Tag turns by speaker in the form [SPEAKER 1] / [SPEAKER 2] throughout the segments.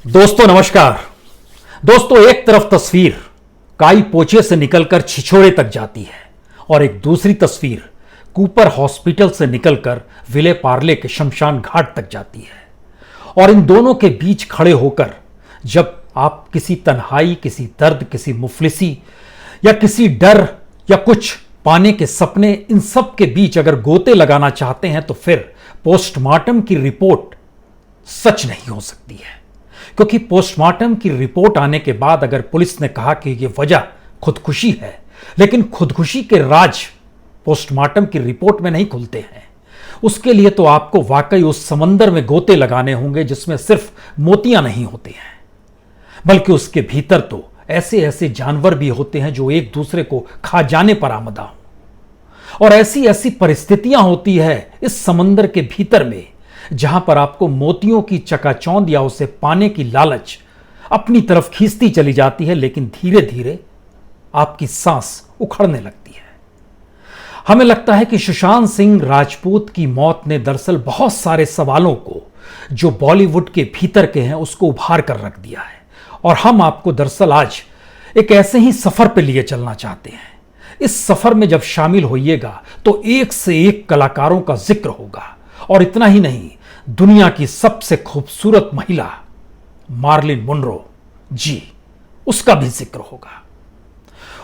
[SPEAKER 1] दोस्तों नमस्कार। दोस्तों, एक तरफ तस्वीर काई पोचे से निकलकर छिछोरे तक जाती है और एक दूसरी तस्वीर कूपर हॉस्पिटल से निकलकर विले पार्ले के शमशान घाट तक जाती है। और इन दोनों के बीच खड़े होकर जब आप किसी तन्हाई, किसी दर्द, किसी मुफलिसी या किसी डर या कुछ पाने के सपने, इन सब के बीच अगर गोते लगाना चाहते हैं तो फिर पोस्टमार्टम की रिपोर्ट सच नहीं हो सकती है। क्योंकि पोस्टमार्टम की रिपोर्ट आने के बाद अगर पुलिस ने कहा कि यह वजह खुदकुशी है, लेकिन खुदकुशी के राज पोस्टमार्टम की रिपोर्ट में नहीं खुलते हैं, उसके लिए तो आपको वाकई उस समंदर में गोते लगाने होंगे जिसमें सिर्फ मोतियां नहीं होते हैं, बल्कि उसके भीतर तो ऐसे ऐसे जानवर भी होते हैं जो एक दूसरे को खा जाने पर आमदा हों। और ऐसी ऐसी परिस्थितियां होती है इस समंदर के भीतर में जहां पर आपको मोतियों की चकाचौंध या उसे पाने की लालच अपनी तरफ खींचती चली जाती है, लेकिन धीरे धीरे आपकी सांस उखड़ने लगती है। हमें लगता है कि सुशांत सिंह राजपूत की मौत ने दरअसल बहुत सारे सवालों को जो बॉलीवुड के भीतर के हैं उसको उभार कर रख दिया है। और हम आपको दरअसल आज एक ऐसे ही सफर पे लिए चलना चाहते हैं। इस सफर में जब शामिल होइएगा तो एक से एक कलाकारों का जिक्र होगा, और इतना ही नहीं, दुनिया की सबसे खूबसूरत महिला मार्लिन मोनरो जी, उसका भी जिक्र होगा।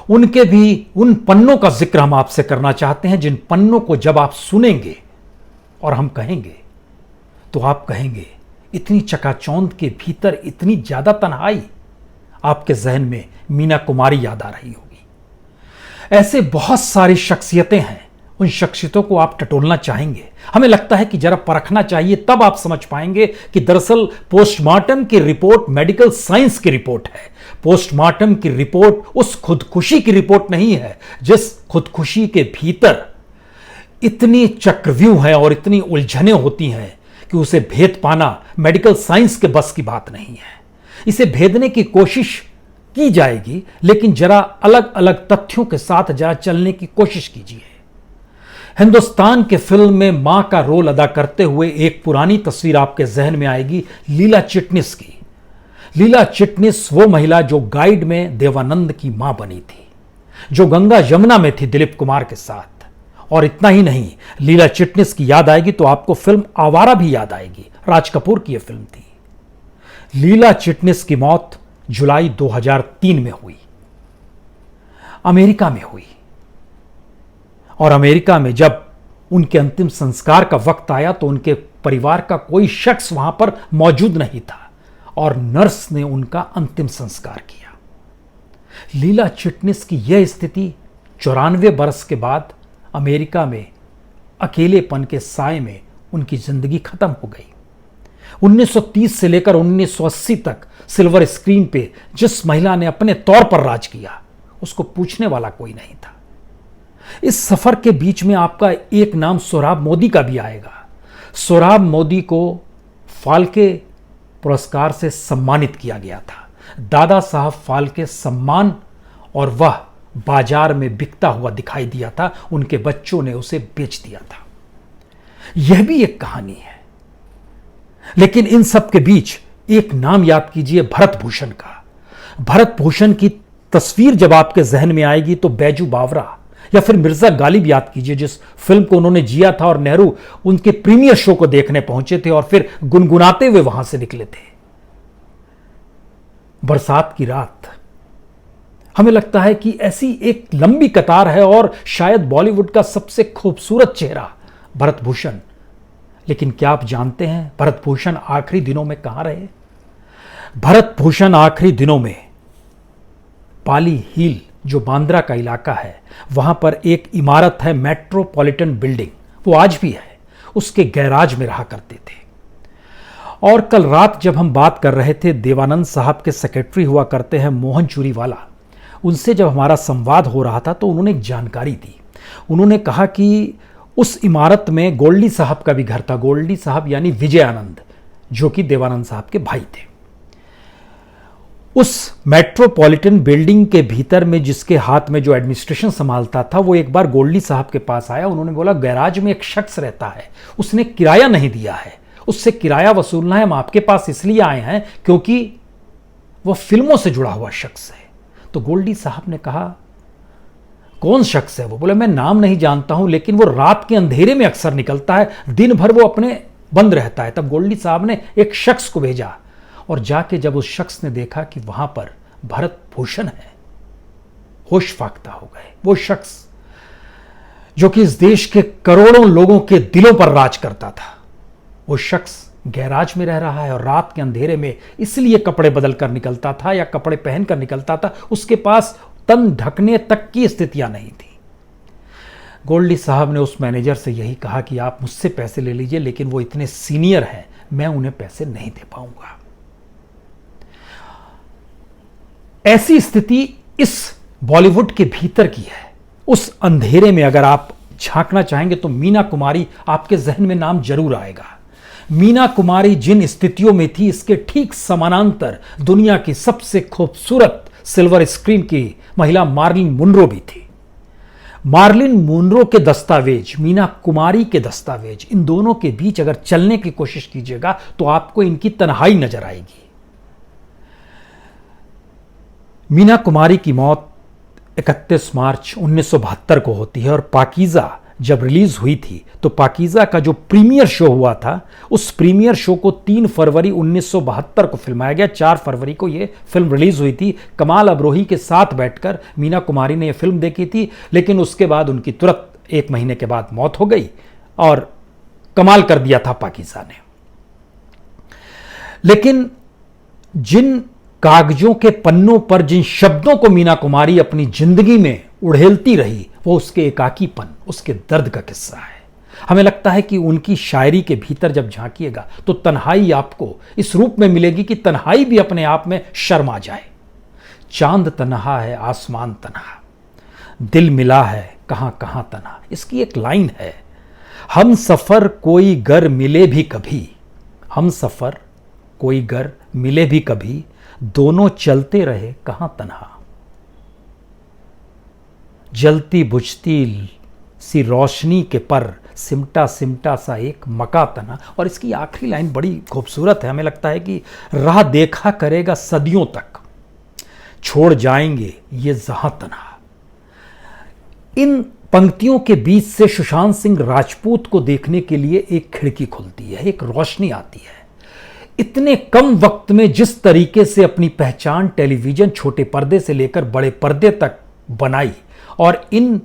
[SPEAKER 1] उनके भी उन पन्नों का जिक्र हम आपसे करना चाहते हैं जिन पन्नों को जब आप सुनेंगे और हम कहेंगे तो आप कहेंगे इतनी चकाचौंध के भीतर इतनी ज्यादा तन्हाई। आपके जहन में मीना कुमारी याद आ रही होगी। ऐसे बहुत सारी शख्सियतें हैं, उन शख्सियतों को आप टटोलना चाहेंगे। हमें लगता है कि जरा परखना चाहिए, तब आप समझ पाएंगे कि दरअसल पोस्टमार्टम की रिपोर्ट मेडिकल साइंस की रिपोर्ट है। पोस्टमार्टम की रिपोर्ट उस खुदकुशी की रिपोर्ट नहीं है जिस खुदकुशी के भीतर इतनी चक्रव्यूह है और इतनी उलझनें होती हैं कि उसे भेद पाना मेडिकल साइंस के बस की बात नहीं है। इसे भेदने की कोशिश की जाएगी, लेकिन जरा अलग अलग तथ्यों के साथ जरा चलने की कोशिश कीजिए। हिंदुस्तान के फिल्म में मां का रोल अदा करते हुए एक पुरानी तस्वीर आपके जहन में आएगी, लीला चिटनिस की। लीला चिटनिस वो महिला जो गाइड में देवानंद की मां बनी थी, जो गंगा यमुना में थी दिलीप कुमार के साथ। और इतना ही नहीं, लीला चिटनिस की याद आएगी तो आपको फिल्म आवारा भी याद आएगी। राज कपूर की यह फिल्म थी। लीला चिटनिस की मौत जुलाई 2003 में हुई, अमेरिका में हुई। और अमेरिका में जब उनके अंतिम संस्कार का वक्त आया तो उनके परिवार का कोई शख्स वहां पर मौजूद नहीं था और नर्स ने उनका अंतिम संस्कार किया। लीला चिटनिस की यह स्थिति 94 बरस के बाद अमेरिका में अकेलेपन के साए में उनकी जिंदगी खत्म हो गई। 1930 से लेकर 1980 तक सिल्वर स्क्रीन पे जिस महिला ने अपने तौर पर राज किया उसको पूछने वाला कोई नहीं था। इस सफर के बीच में आपका एक नाम सोहराब मोदी का भी आएगा। सोहराब मोदी को फाल्के पुरस्कार से सम्मानित किया गया था, दादा साहब फाल्के सम्मान, और वह बाजार में बिकता हुआ दिखाई दिया था। उनके बच्चों ने उसे बेच दिया था। यह भी एक कहानी है। लेकिन इन सब के बीच एक नाम याद कीजिए, भरत भूषण का। भरत भूषण की तस्वीर जब आपके जहन में आएगी तो बैजू बावरा या फिर मिर्जा गालिब याद कीजिए, जिस फिल्म को उन्होंने जिया था और नेहरू उनके प्रीमियर शो को देखने पहुंचे थे और फिर गुनगुनाते हुए वहां से निकले थे। बरसात की रात। हमें लगता है कि ऐसी एक लंबी कतार है और शायद बॉलीवुड का सबसे खूबसूरत चेहरा भरत भूषण। लेकिन क्या आप जानते हैं भरत भूषण आखिरी दिनों में कहां रहे? भरत भूषण आखिरी दिनों में पाली हिल, जो बांद्रा का इलाका है, वहां पर एक इमारत है मेट्रोपॉलिटन बिल्डिंग, वो आज भी है, उसके गैराज में रहा करते थे। और कल रात जब हम बात कर रहे थे, देवानंद साहब के सेक्रेटरी हुआ करते हैं मोहन चूरीवाला, उनसे जब हमारा संवाद हो रहा था तो उन्होंने एक जानकारी दी। उन्होंने कहा कि उस इमारत में गोल्डी साहब का भी घर था। गोल्डी साहब यानी विजय आनंद, जो कि देवानंद साहब के भाई थे। उस मेट्रोपॉलिटन बिल्डिंग के भीतर में जिसके हाथ में जो एडमिनिस्ट्रेशन संभालता था, वो एक बार गोल्डी साहब के पास आया। उन्होंने बोला गैराज में एक शख्स रहता है, उसने किराया नहीं दिया है, उससे किराया वसूलना है, हम आपके पास इसलिए आए हैं क्योंकि वह फिल्मों से जुड़ा हुआ शख्स है। तो गोल्डी साहब ने कहा, कौन शख्स है वो? बोले, मैं नाम नहीं जानता हूं, लेकिन वो रात के अंधेरे में अक्सर निकलता है, दिन भर वो अपने बंद रहता है। तब गोल्डी साहब ने एक शख्स को भेजा और जाके जब उस शख्स ने देखा कि वहां पर भरत भूषण है, होश फाख्ता हो गए। वो शख्स जो कि इस देश के करोड़ों लोगों के दिलों पर राज करता था, वो शख्स गैराज में रह रहा है और रात के अंधेरे में इसलिए कपड़े बदल कर निकलता था या कपड़े पहन कर निकलता था, उसके पास तन ढकने तक की स्थितियां नहीं थी। गोल्डी साहब ने उस मैनेजर से यही कहा कि आप मुझसे पैसे ले लीजिए, लेकिन वो इतने सीनियर हैं, मैं उन्हें पैसे नहीं दे पाऊंगा। ऐसी स्थिति इस बॉलीवुड के भीतर की है। उस अंधेरे में अगर आप झांकना चाहेंगे तो मीना कुमारी आपके जहन में नाम जरूर आएगा। मीना कुमारी जिन स्थितियों में थी, इसके ठीक समानांतर दुनिया की सबसे खूबसूरत सिल्वर स्क्रीन की महिला मार्लिन मुनरो भी थी। मार्लिन मुनरो के दस्तावेज, मीना कुमारी के दस्तावेज, इन दोनों के बीच अगर चलने की कोशिश कीजिएगा तो आपको इनकी तन्हाई नजर आएगी। मीना कुमारी की मौत 31 मार्च 1972 को होती है और पाकीज़ा जब रिलीज हुई थी तो पाकीज़ा का जो प्रीमियर शो हुआ था, उस प्रीमियर शो को 3 फरवरी 1972 को फिल्माया गया। 4 फरवरी को यह फिल्म रिलीज हुई थी। कमाल अब्रोही के साथ बैठकर मीना कुमारी ने यह फिल्म देखी थी, लेकिन उसके बाद उनकी तुरंत 1 महीने के बाद मौत हो गई और कमाल कर दिया था पाकीज़ा ने। लेकिन जिन कागजों के पन्नों पर जिन शब्दों को मीना कुमारी अपनी जिंदगी में उड़ेलती रही, वो उसके एकाकीपन, उसके दर्द का किस्सा है। हमें लगता है कि उनकी शायरी के भीतर जब झांकिएगा तो तन्हाई आपको इस रूप में मिलेगी कि तन्हाई भी अपने आप में शर्मा जाए। चांद तन्हा है, आसमान तन्हा, दिल मिला है कहां कहां तन्हा। इसकी एक लाइन है, हम सफर कोई गर मिले भी कभी, हम सफर कोई गर मिले भी कभी, दोनों चलते रहे कहां तन्हा। जलती बुझती सी रोशनी के पर, सिमटा सिमटा सा एक मका तना। और इसकी आखिरी लाइन बड़ी खूबसूरत है। हमें लगता है कि राह देखा करेगा सदियों तक, छोड़ जाएंगे ये जहां तना। इन पंक्तियों के बीच से सुशांत सिंह राजपूत को देखने के लिए एक खिड़की खुलती है, एक रोशनी आती है। इतने कम वक्त में जिस तरीके से अपनी पहचान टेलीविजन छोटे पर्दे से लेकर बड़े पर्दे तक बनाई और इन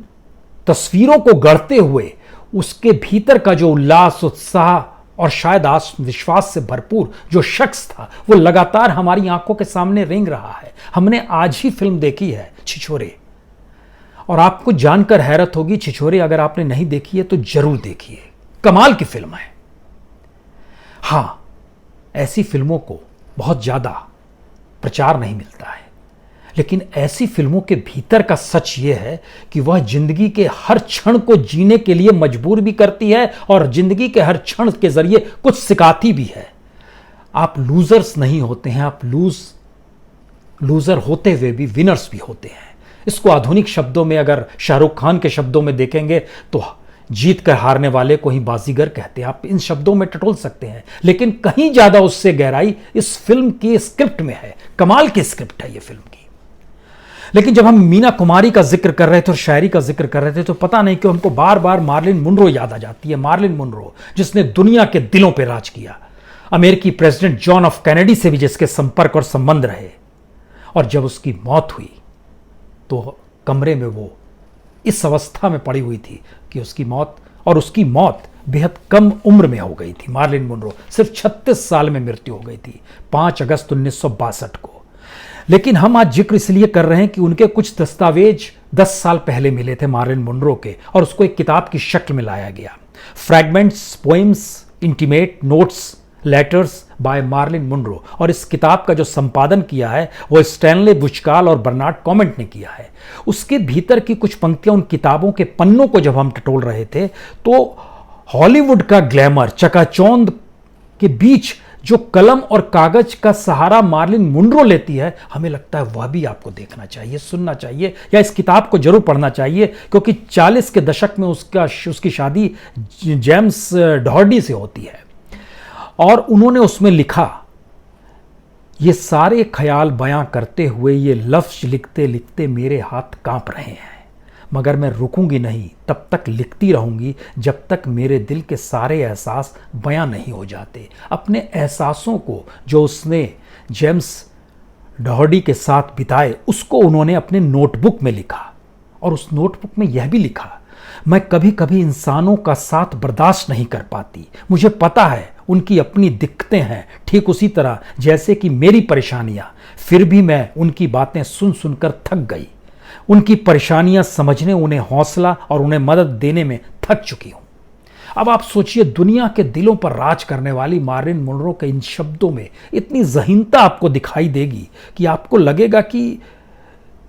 [SPEAKER 1] तस्वीरों को गढ़ते हुए उसके भीतर का जो उल्लास, उत्साह और शायद आत्मविश्वास से भरपूर जो शख्स था, वो लगातार हमारी आंखों के सामने रेंग रहा है। हमने आज ही फिल्म देखी है छिछोरे, और आपको जानकर हैरत होगी, छिछोरे अगर आपने नहीं देखी है तो जरूर देखिए, कमाल की फिल्म है। हां, ऐसी फिल्मों को बहुत ज्यादा प्रचार नहीं मिलता है, लेकिन ऐसी फिल्मों के भीतर का सच यह है कि वह जिंदगी के हर क्षण को जीने के लिए मजबूर भी करती है और जिंदगी के हर क्षण के जरिए कुछ सिखाती भी है। आप लूजर्स नहीं होते हैं, आप लूजर होते हुए भी विनर्स भी होते हैं। इसको आधुनिक शब्दों में अगर शाहरुख खान के शब्दों में देखेंगे तो जीत कर हारने वाले को ही बाजीगर कहते हैं। आप इन शब्दों में टटोल सकते हैं, लेकिन कहीं ज्यादा उससे गहराई इस फिल्म की स्क्रिप्ट में है। कमाल की स्क्रिप्ट है ये फिल्म की। लेकिन जब हम मीना कुमारी का जिक्र कर रहे थे और शायरी का जिक्र कर रहे थे तो पता नहीं क्यों हमको बार बार मार्लिन मुनरो याद आ जाती है। मार्लिन मुनरो जिसने दुनिया के दिलों पर राज किया, अमेरिकी प्रेसिडेंट जॉन एफ कैनेडी से भी जिसके संपर्क और संबंध रहे, और जब उसकी मौत हुई तो कमरे में वो इस अवस्था में पड़ी हुई थी कि उसकी मौत बेहद कम उम्र में हो गई थी। मार्लिन मुनरो सिर्फ 36 साल में मृत्यु हो गई थी, 5 अगस्त 1962 को। लेकिन हम आज जिक्र इसलिए कर रहे हैं कि उनके कुछ दस्तावेज 10 साल पहले मिले थे मार्लिन मुनरो के, और उसको एक किताब की शक्ल में लाया गया। Fragments, poems, intimate notes, letters by Marilyn Monroe. और इस किताब का जो संपादन किया है वो स्टैनले बुचकाल और बर्नार्ड कॉमेंट ने किया है। उसके भीतर की कुछ पंक्तियां उन किताबों के पन्नों को जब हम टटोल रहे थे तो हॉलीवुड का ग्लैमर, चकाचौंध के बीच जो कलम और कागज का सहारा मार्लिन मुनरो लेती है, हमें लगता है वह भी आपको देखना चाहिए, सुनना चाहिए, या इस किताब को जरूर पढ़ना चाहिए, क्योंकि 40 के दशक में उसकी शादी जेम्स डॉर्डी से होती है। और उन्होंने उसमें लिखा, ये सारे ख्याल बयां करते हुए ये लफ्ज लिखते लिखते मेरे हाथ कांप रहे हैं, मगर मैं रुकूंगी नहीं, तब तक लिखती रहूंगी जब तक मेरे दिल के सारे एहसास बयां नहीं हो जाते। अपने एहसासों को जो उसने जेम्स डॉहर्टी के साथ बिताए, उसको उन्होंने अपने नोटबुक में लिखा, और उस नोटबुक में यह भी लिखा, मैं कभी कभी इंसानों का साथ बर्दाश्त नहीं कर पाती। मुझे पता है उनकी अपनी दिक्कतें हैं, ठीक उसी तरह जैसे कि मेरी परेशानियां, फिर भी मैं उनकी बातें सुन सुनकर थक गई। उनकी परेशानियां समझने, उन्हें हौसला और उन्हें मदद देने में थक चुकी हूं। अब आप सोचिए, दुनिया के दिलों पर राज करने वाली मार्लिन मोनरो के इन शब्दों में इतनी ज़हीनता आपको दिखाई देगी कि आपको लगेगा कि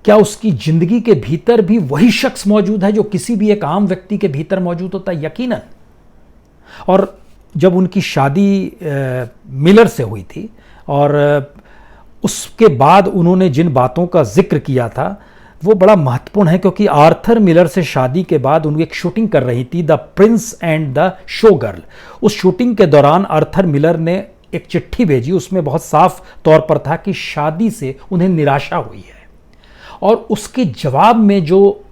[SPEAKER 1] क्या उसकी जिंदगी के भीतर भी वही शख्स मौजूद है जो किसी भी एक आम व्यक्ति के भीतर मौजूद होता है। यकीनन। और जब उनकी शादी मिलर से हुई थी और उसके बाद उन्होंने जिन बातों का जिक्र किया था वो बड़ा महत्वपूर्ण है, क्योंकि आर्थर मिलर से शादी के बाद उनकी एक शूटिंग कर रही थी, the Prince and the show girl. उस शूटिंग के दौरान आर्थर मिलर ने एक चिट्ठी भेजी, उसमें बहुत साफ तौर पर था कि शादी से उन्हें निराशा हुई है। और उसके जवाब में जो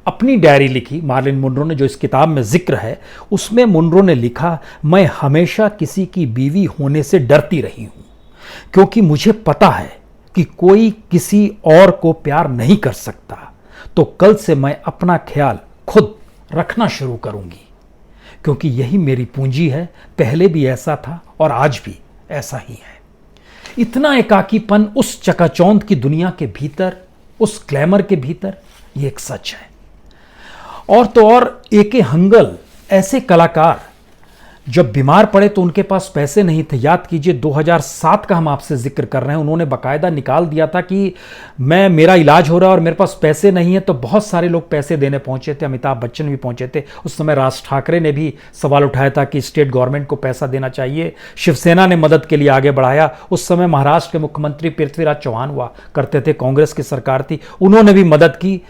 [SPEAKER 1] अपनी डायरी लिखी मार्लिन मोनरो ने, जो इस किताब में जिक्र है, उसमें मोनरो ने लिखा, मैं हमेशा किसी की बीवी होने से डरती रही हूं, क्योंकि मुझे पता है कि कोई किसी और को प्यार नहीं कर सकता, तो कल से मैं अपना ख्याल खुद रखना शुरू करूंगी, क्योंकि यही मेरी पूंजी है। पहले भी ऐसा था और आज भी ऐसा ही है। इतना एकाकीपन उस चकाचौंध की दुनिया के भीतर, उस ग्लैमर के भीतर, ये एक सच है। और तो और एके हंगल ऐसे कलाकार जब बीमार पड़े तो उनके पास पैसे नहीं थे। याद कीजिए 2007 का हम आपसे जिक्र कर रहे हैं, उन्होंने बाकायदा निकाल दिया था कि मेरा इलाज हो रहा है और मेरे पास पैसे नहीं है। तो बहुत सारे लोग पैसे देने पहुंचे थे, अमिताभ बच्चन भी पहुंचे थे। उस समय राज ठाकरे ने भी सवाल उठाया था कि स्टेट गवर्नमेंट को पैसा देना चाहिए। शिवसेना ने मदद के लिए आगे बढ़ाया। उस समय महाराष्ट्र के मुख्यमंत्री पृथ्वीराज चौहान हुआ करते थे, कांग्रेस की सरकार थी, उन्होंने भी मदद की।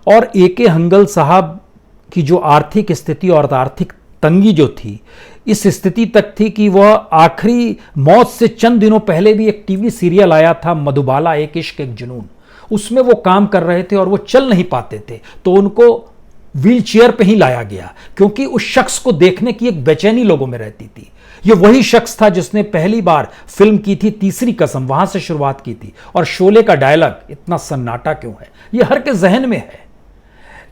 [SPEAKER 1] और एके हंगल साहब की जो आर्थिक स्थिति और आर्थिक तंगी जो थी, इस स्थिति तक थी कि वह आखिरी मौत से चंद दिनों पहले भी एक टीवी सीरियल आया था, मधुबाला एक इश्क एक जुनून, उसमें वो काम कर रहे थे और वो चल नहीं पाते थे, तो उनको व्हील चेयर पे ही लाया गया, क्योंकि उस शख्स को देखने की एक बेचैनी लोगों में रहती थी। ये वही शख्स था जिसने पहली बार फिल्म की थी तीसरी कसम, वहां से शुरुआत की थी। और शोले का डायलॉग, इतना सन्नाटा क्यों है, ये हर के जहन में है।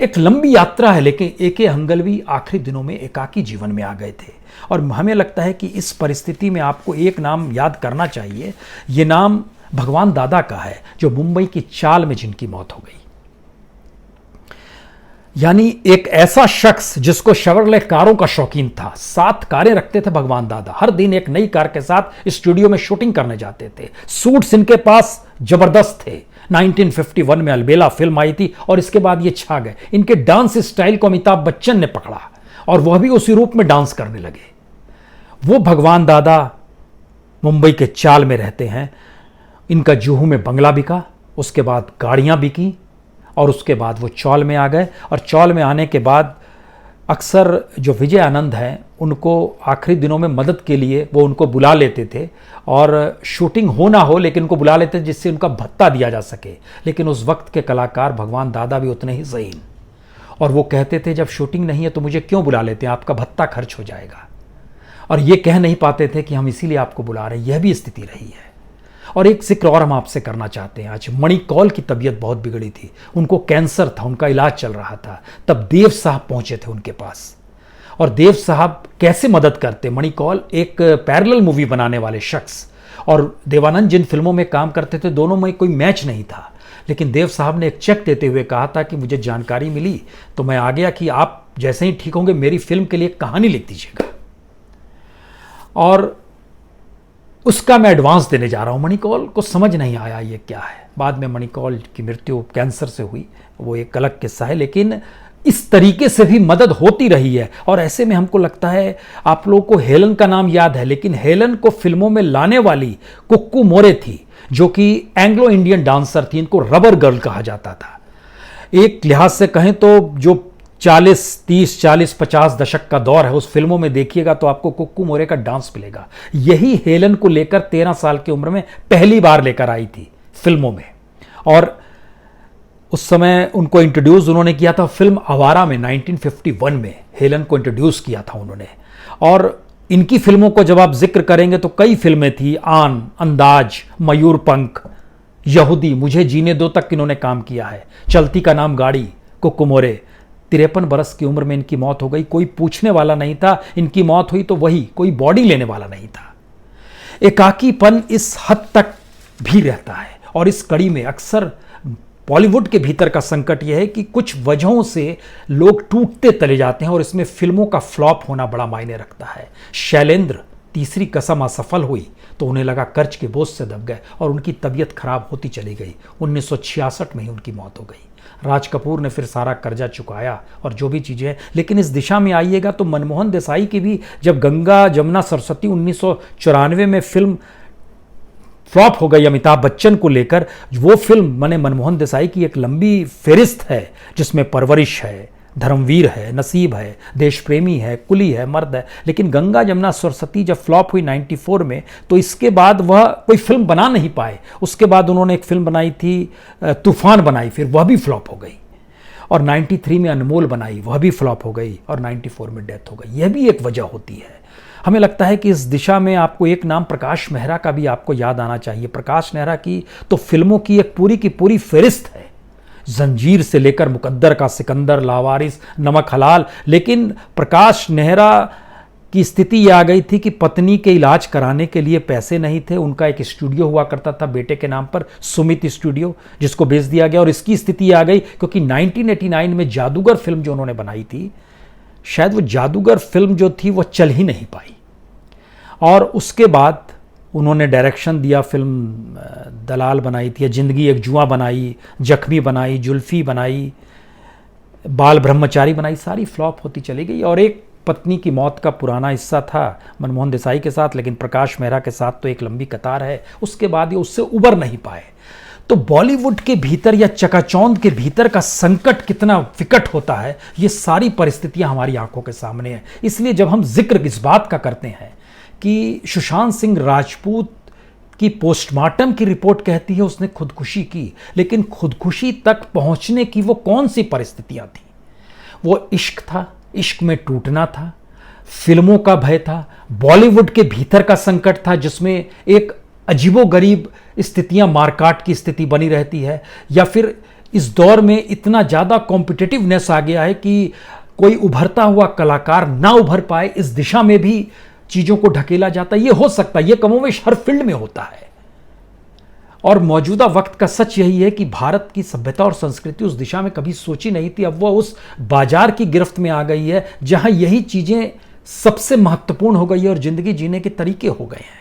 [SPEAKER 1] एक लंबी यात्रा है, लेकिन एके हंगलवी आखिरी दिनों में एकाकी जीवन में आ गए थे। और हमें लगता है कि इस परिस्थिति में आपको एक नाम याद करना चाहिए। ये नाम भगवान दादा का है, जो मुंबई की चाल में जिनकी मौत हो गई। यानी एक ऐसा शख्स जिसको शेवरले कारों का शौकीन था, 7 कारें रखते थे भगवान दादा, हर दिन एक नई कार के साथ स्टूडियो में शूटिंग करने जाते थे। सूट्स इनके पास जबरदस्त थे। 1951 में अलबेला फिल्म आई थी और इसके बाद ये छा गए। इनके डांस स्टाइल को अमिताभ बच्चन ने पकड़ा और वह भी उसी रूप में डांस करने लगे। वो भगवान दादा मुंबई के चाल में रहते हैं। इनका जुहू में बंगला बिका, उसके बाद गाड़ियां बिकी और उसके बाद वो चौल में आ गए। और चौल में आने के बाद अक्सर जो विजय आनंद हैं, उनको आखिरी दिनों में मदद के लिए वो उनको बुला लेते थे, और शूटिंग हो ना हो लेकिन उनको बुला लेते थे जिससे उनका भत्ता दिया जा सके। लेकिन उस वक्त के कलाकार भगवान दादा भी उतने ही ज़हीन, और वो कहते थे जब शूटिंग नहीं है तो मुझे क्यों बुला लेते हैं, आपका भत्ता खर्च हो जाएगा। और ये कह नहीं पाते थे कि हम इसीलिए आपको बुला रहे हैं। यह भी स्थिति रही है। और एक जिक्र और हम आपसे करना चाहते हैं। आज मणिकौल की तबीयत बहुत बिगड़ी थी, उनको कैंसर था, उनका इलाज चल रहा था। तब देव साहब पहुंचे थे उनके पास, और देव साहब कैसे मदद करते। मणिकौल एक पैरेलल मूवी बनाने वाले शख्स, और देवानंद जिन फिल्मों में काम करते थे दोनों में कोई मैच नहीं था। लेकिन देव साहब ने एक चेक देते हुए कहा था कि मुझे जानकारी मिली तो मैं आ गया कि आप जैसे ही ठीक होंगे मेरी फिल्म के लिए कहानी लिख दीजिएगा, और उसका मैं एडवांस देने जा रहा हूं। मणिकौल को समझ नहीं आया ये क्या है। बाद में मणिकौल की मृत्यु कैंसर से हुई, वो एक अलग किस्सा है। लेकिन इस तरीके से भी मदद होती रही है। और ऐसे में हमको लगता है, आप लोगों को हेलन का नाम याद है, लेकिन हेलन को फिल्मों में लाने वाली कुक्कू मोरे थी, जो कि एंग्लो इंडियन डांसर थी। इनको रबर गर्ल कहा जाता था। एक लिहाज से कहें तो जो 40, 30, 40, 50 दशक का दौर है, उस फिल्मों में देखिएगा तो आपको कुक्कू मोरे का डांस मिलेगा। यही हेलन को लेकर 13 साल की उम्र में पहली बार लेकर आई थी फिल्मों में, और उस समय उनको इंट्रोड्यूस उन्होंने किया था फिल्म आवारा में। 1951 में हेलन को इंट्रोड्यूस किया था उन्होंने। और इनकी फिल्मों को जब आप जिक्र करेंगे तो कई फिल्में थी, आन, अंदाज, मयूरपंख, यहूदी, मुझे जीने दो तक इन्होंने काम किया है, चलती का नाम गाड़ी, कुक्कू मोरे। 53 बरस की उम्र में इनकी मौत हो गई। कोई पूछने वाला नहीं था, इनकी मौत हुई तो वही, कोई बॉडी लेने वाला नहीं था। एकाकीपन इस हद तक भी रहता है, और इस कड़ी में अक्सर बॉलीवुड के भीतर का संकट यह है कि कुछ वजहों से लोग टूटते चले जाते हैं, और इसमें फिल्मों का फ्लॉप होना बड़ा मायने रखता है। शैलेंद्र तीसरी कसम असफल हुई तो उन्हें लगा कर्ज के बोझ से दब गए और उनकी तबीयत खराब होती चली गई। 1966 में ही उनकी मौत हो गई। राज कपूर ने फिर सारा कर्जा चुकाया और जो भी चीज़ें हैं, लेकिन इस दिशा में आइएगा तो मनमोहन देसाई की भी जब गंगा जमुना सरस्वती 1994 में फिल्म फ्लॉप हो गई अमिताभ बच्चन को लेकर, वो फिल्म माने मनमोहन देसाई की एक लंबी फेरिस्त है जिसमें परवरिश है, धर्मवीर है, नसीब है, देश प्रेमी है, कुली है, मर्द है। लेकिन गंगा जमुना सरस्वती जब फ्लॉप हुई 94 में, तो इसके बाद वह कोई फिल्म बना नहीं पाए। उसके बाद उन्होंने एक फिल्म बनाई थी, तूफान बनाई, फिर वह भी फ्लॉप हो गई। और 93 में अनमोल बनाई, वह भी फ्लॉप हो गई, और 94 में डेथ हो गई। यह भी एक वजह होती है। हमें लगता है कि इस दिशा में आपको एक नाम प्रकाश मेहरा का भी आपको याद आना चाहिए। प्रकाश मेहरा की तो फिल्मों की एक पूरी की पूरी फेरिस्त है, जंजीर से लेकर मुकद्दर का सिकंदर, लावारिस, नमक हलाल। लेकिन प्रकाश मेहरा की स्थिति यह आ गई थी कि पत्नी के इलाज कराने के लिए पैसे नहीं थे। उनका एक स्टूडियो हुआ करता था बेटे के नाम पर, सुमित स्टूडियो, जिसको बेच दिया गया। और इसकी स्थिति आ गई क्योंकि 1989 में जादूगर फिल्म जो उन्होंने बनाई थी, शायद वो जादूगर फिल्म जो थी वो चल ही नहीं पाई। और उसके बाद उन्होंने डायरेक्शन दिया, फिल्म दलाल बनाई थी, जिंदगी एक जुआ बनाई, जख्मी बनाई, जुल्फी बनाई, बाल ब्रह्मचारी बनाई, सारी फ्लॉप होती चली गई। और एक पत्नी की मौत का पुराना हिस्सा था मनमोहन देसाई के साथ, लेकिन प्रकाश मेहरा के साथ तो एक लंबी कतार है। उसके बाद ये उससे उबर नहीं पाए। तो बॉलीवुड के भीतर या चकाचौंध के भीतर का संकट कितना विकट होता है, ये सारी परिस्थितियां हमारी आंखों के सामने हैं। इसलिए जब हम जिक्र इस बात का करते हैं कि सुशांत सिंह राजपूत की पोस्टमार्टम की रिपोर्ट कहती है उसने खुदकुशी की, लेकिन खुदकुशी तक पहुंचने की वो कौन सी परिस्थितियां थी? वो इश्क था, इश्क में टूटना था, फिल्मों का भय था, बॉलीवुड के भीतर का संकट था जिसमें एक अजीबोगरीब स्थितियां, मारकाट की स्थिति बनी रहती है, या फिर इस दौर में इतना ज़्यादा कॉम्पिटिटिवनेस आ गया है कि कोई उभरता हुआ कलाकार ना उभर पाए, इस दिशा में भी चीज़ों को ढकेला जाता है। ये हो सकता है, ये कमोवेश हर फील्ड में होता है। और मौजूदा वक्त का सच यही है कि भारत की सभ्यता और संस्कृति उस दिशा में कभी सोची नहीं थी। अब वह उस बाजार की गिरफ्त में आ गई है जहां यही चीज़ें सबसे महत्वपूर्ण हो गई है और जिंदगी जीने के तरीके हो गए हैं।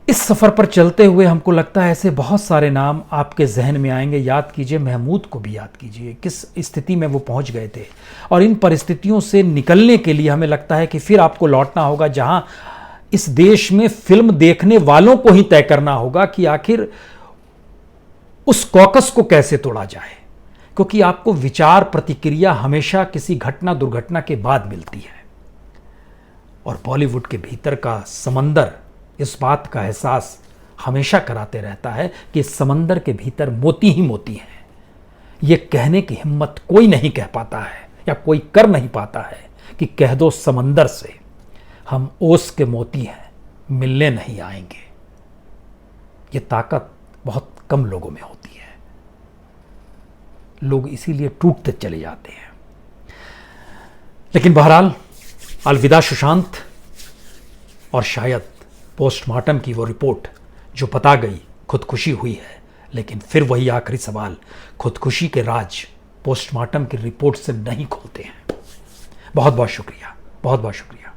[SPEAKER 1] इस सफ़र पर चलते हुए हमको लगता है ऐसे बहुत सारे नाम आपके जहन में आएंगे। याद कीजिए, महमूद को भी याद कीजिए, किस स्थिति में वो पहुंच गए थे। और इन परिस्थितियों से निकलने के लिए हमें लगता है कि फिर आपको लौटना होगा जहां इस देश में फिल्म देखने वालों को ही तय करना होगा कि आखिर उस कॉकस को कैसे तोड़ा जाए, क्योंकि आपको विचार प्रतिक्रिया हमेशा किसी घटना दुर्घटना के बाद मिलती है। और बॉलीवुड के भीतर का समंदर इस बात का एहसास हमेशा कराते रहता है कि इस समंदर के भीतर मोती ही मोती हैं। यह कहने की हिम्मत कोई नहीं कह पाता है या कोई कर नहीं पाता है कि कह दो समंदर से हम ओस के मोती हैं, मिलने नहीं आएंगे। ये ताकत बहुत कम लोगों में होती है, लोग इसीलिए टूटते चले जाते हैं। लेकिन बहरहाल अलविदा सुशांत, और शायद पोस्टमार्टम की वो रिपोर्ट जो बता गई खुदकुशी हुई है, लेकिन फिर वही आखिरी सवाल, खुदकुशी के राज पोस्टमार्टम की रिपोर्ट से नहीं खुलते हैं। बहुत बहुत शुक्रिया, बहुत बहुत शुक्रिया।